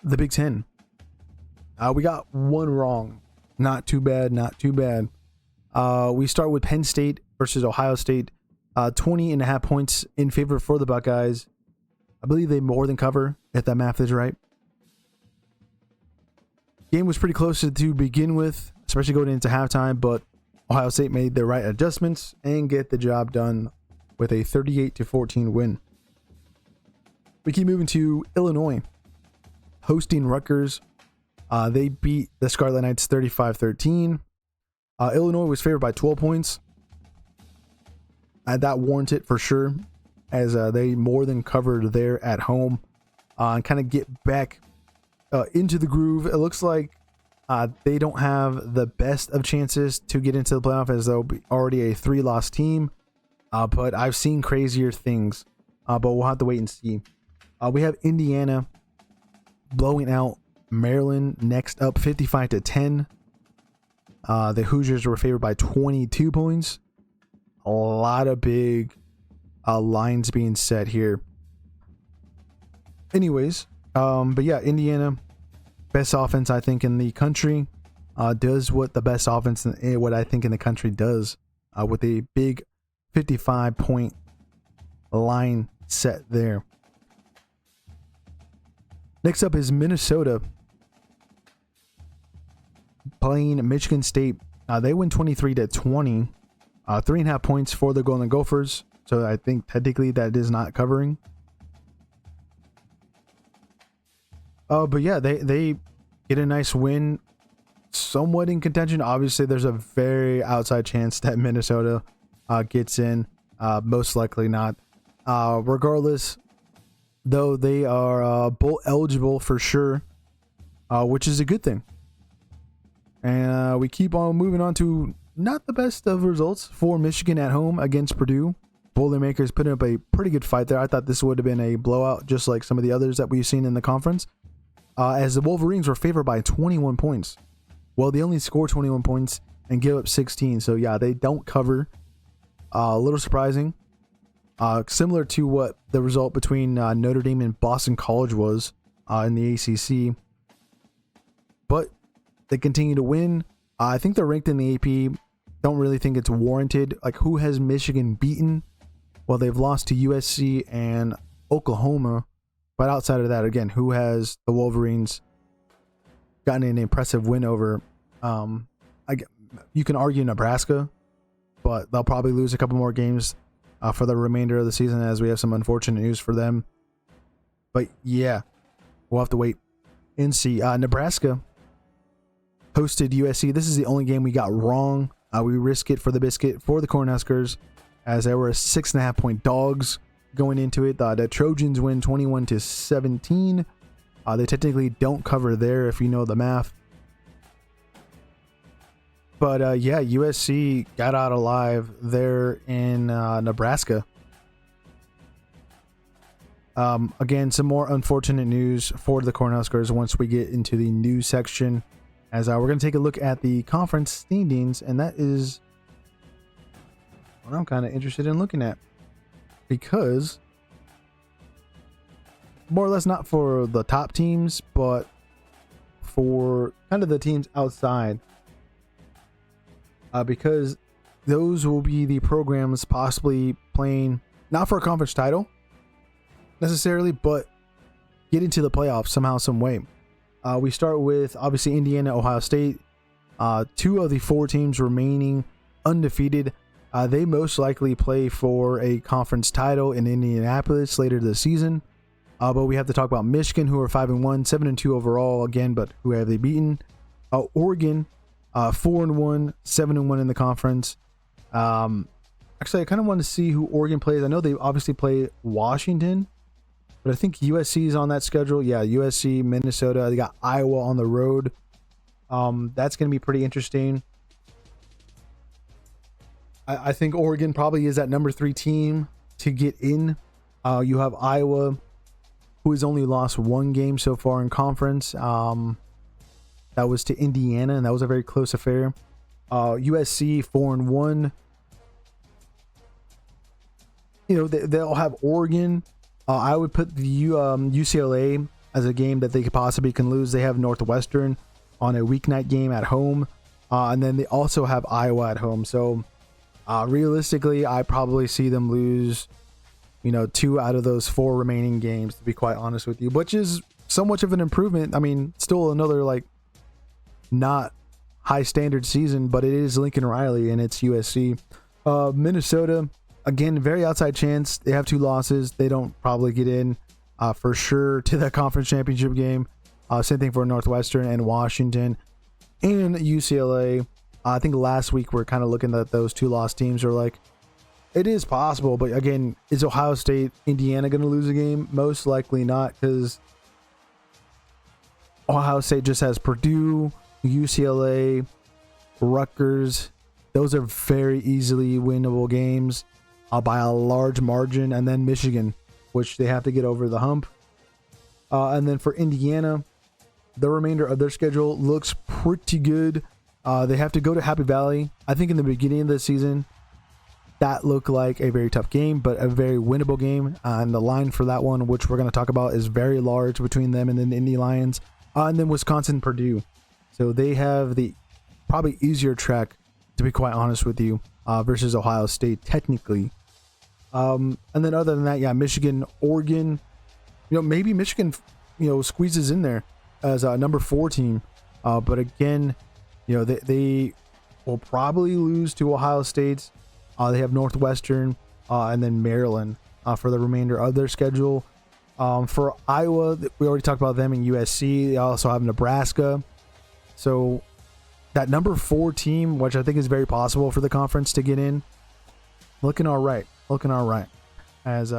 the Big Ten. We got one wrong. Not too bad, not too bad. We start with Penn State versus Ohio State. 20.5 points in favor for the Buckeyes. I believe they more than cover, if that math is right. Game was pretty close to begin with, especially going into halftime, but Ohio State made the right adjustments and get the job done with a 38-14 win. We keep moving to Illinois, hosting Rutgers. They beat the Scarlet Knights 35-13. Illinois was favored by 12 points. That warranted for sure, as they more than covered there at home and kind of get back into the groove. It looks like they don't have the best of chances to get into the playoff, as they'll be already a 3-loss team. But I've seen crazier things, but we'll have to wait and see. We have Indiana blowing out Maryland next up, 55-10. The Hoosiers were favored by 22 points. A lot of big lines being set here. Anyways, but yeah, Indiana, best offense I think in the country, does what the best offense what I think in the country does, with a big 55-point line set there. Next up is Minnesota playing Michigan State. They win 23-20. 3.5 points for the Golden Gophers. So I think technically that is not covering. But yeah, they get a nice win, somewhat in contention. Obviously, there's a very outside chance that Minnesota gets in. Most likely not. Regardless, though, they are bowl eligible for sure, which is a good thing. And we keep on moving on to not the best of results for Michigan at home against Purdue. Boilermakers putting up a pretty good fight there. I thought this would have been a blowout, just like some of the others that we've seen in the conference. As the Wolverines were favored by 21 points. Well, they only scored 21 points and give up 16. So yeah, they don't cover. A little surprising. Similar to what the result between Notre Dame and Boston College was in the ACC. But they continue to win. I think they're ranked in the AP. Don't really think it's warranted. Like, who has Michigan beaten? Well, they've lost to USC and Oklahoma. But outside of that, again, who has the Wolverines gotten an impressive win over? You can argue Nebraska, but they'll probably lose a couple more games for the remainder of the season, as we have some unfortunate news for them. But yeah, we'll have to wait and see. Nebraska hosted USC. This is the only game we got wrong. We risk it for the biscuit for the Cornhuskers, as they were 6.5 point dogs going into it. The Trojans win 21-17. They technically don't cover there if you know the math. But yeah, USC got out alive there in Nebraska. Again, some more unfortunate news for the Cornhuskers once we get into the news section, as we're going to take a look at the conference standings, and that is what I'm kind of interested in looking at, because more or less not for the top teams, but for kind of the teams outside, because those will be the programs possibly playing not for a conference title necessarily, but get into the playoffs somehow, some way. We start with obviously Indiana, Ohio State. 2 of the 4 teams remaining undefeated. They most likely play for a conference title in Indianapolis later this season. But we have to talk about Michigan, who are 5-1, 7-2 overall again, but who have they beaten? Oregon, 4-1, 7-1 in the conference. Actually, I kind of want to see who Oregon plays. I know they obviously play Washington, but I think USC is on that schedule. Yeah, USC, Minnesota. They got Iowa on the road. That's going to be pretty interesting. I think Oregon probably is that number 3 team to get in. You have Iowa, who has only lost 1 game so far in conference. That was to Indiana, and that was a very close affair. USC 4-1. You know, they'll have Oregon. I would put the UCLA as a game that they could possibly can lose. They have Northwestern on a weeknight game at home, and then they also have Iowa at home. So realistically, I probably see them lose, 2 out of those 4 remaining games, to be quite honest with you, which is so much of an improvement. I mean, still another not high standard season, but it is Lincoln Riley and it's USC. Minnesota, again, very outside chance. They have 2 losses. They don't probably get in for sure to the conference championship game. Same thing for Northwestern and Washington and UCLA. I think last week we're kind of looking at those 2 lost teams are it is possible, but again, is Ohio State, Indiana going to lose a game? Most likely not, because Ohio State just has Purdue, UCLA, Rutgers. Those are very easily winnable games by a large margin. And then Michigan, which they have to get over the hump. And then for Indiana, the remainder of their schedule looks pretty good. They have to go to Happy Valley. I think in the beginning of the season, that looked like a very tough game, but a very winnable game. And the line for that one, which we're going to talk about, is very large between them and then the Indy Lions. And then Wisconsin, Purdue. So they have the probably easier track, to be quite honest with you, versus Ohio State technically. And then other than that, Michigan, Oregon. Maybe Michigan, squeezes in there as a number 4 team. But again, they will probably lose to Ohio State. They have Northwestern and then Maryland for the remainder of their schedule. For Iowa, we already talked about them, and USC. They also have Nebraska. So that number 4 team, which I think is very possible for the conference to get in, looking all right. As